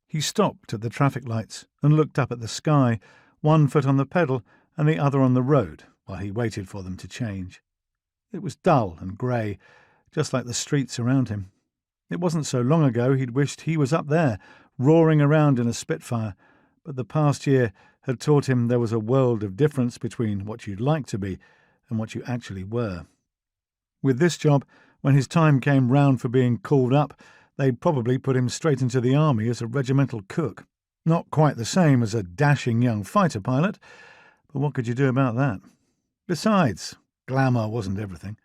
He stopped at the traffic lights and looked up at the sky, one foot on the pedal and the other on the road, while he waited for them to change. It was dull and grey, just like the streets around him. It wasn't so long ago he'd wished he was up there, roaring around in a Spitfire, but the past year had taught him there was a world of difference between what you'd like to be and what you actually were. With this job, when his time came round for being called up, they'd probably put him straight into the army as a regimental cook. Not quite the same as a dashing young fighter pilot, but what could you do about that? Besides, glamour wasn't everything.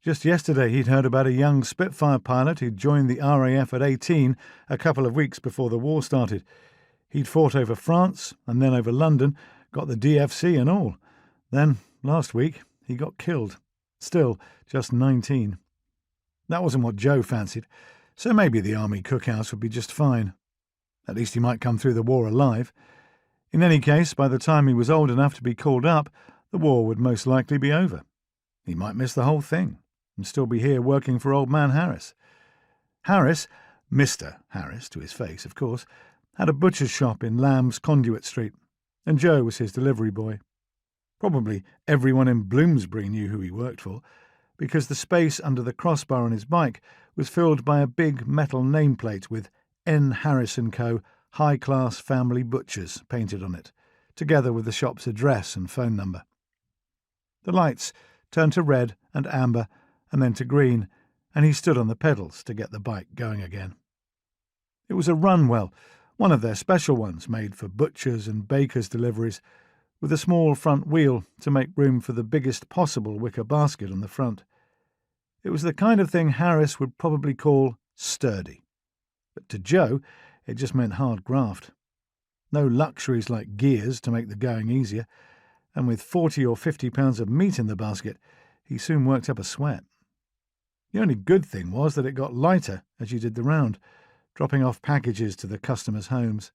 Just yesterday he'd heard about a young Spitfire pilot who'd joined the RAF at 18 a couple of weeks before the war started. He'd fought over France and then over London, got the DFC and all. Then, last week, he got killed. Still, just 19. That wasn't what Joe fancied, so maybe the army cookhouse would be just fine. At least he might come through the war alive. In any case, by the time he was old enough to be called up, the war would most likely be over. He might miss the whole thing and still be here working for old man Harris. Harris, Mr. Harris to his face, of course, had a butcher's shop in Lamb's Conduit Street, and Joe was his delivery boy. Probably everyone in Bloomsbury knew who he worked for, because the space under the crossbar on his bike was filled by a big metal nameplate with N. Harris & Co. High-Class Family Butchers painted on it, together with the shop's address and phone number. The lights turned to red and amber and then to green, and he stood on the pedals to get the bike going again. It was a Runwell, one of their special ones made for butchers and bakers' deliveries, with a small front wheel to make room for the biggest possible wicker basket on the front. It was the kind of thing Harris would probably call sturdy. But to Joe, it just meant hard graft. No luxuries like gears to make the going easier, and with 40 or 50 pounds of meat in the basket, he soon worked up a sweat. The only good thing was that it got lighter as you did the round, dropping off packages to the customers' homes.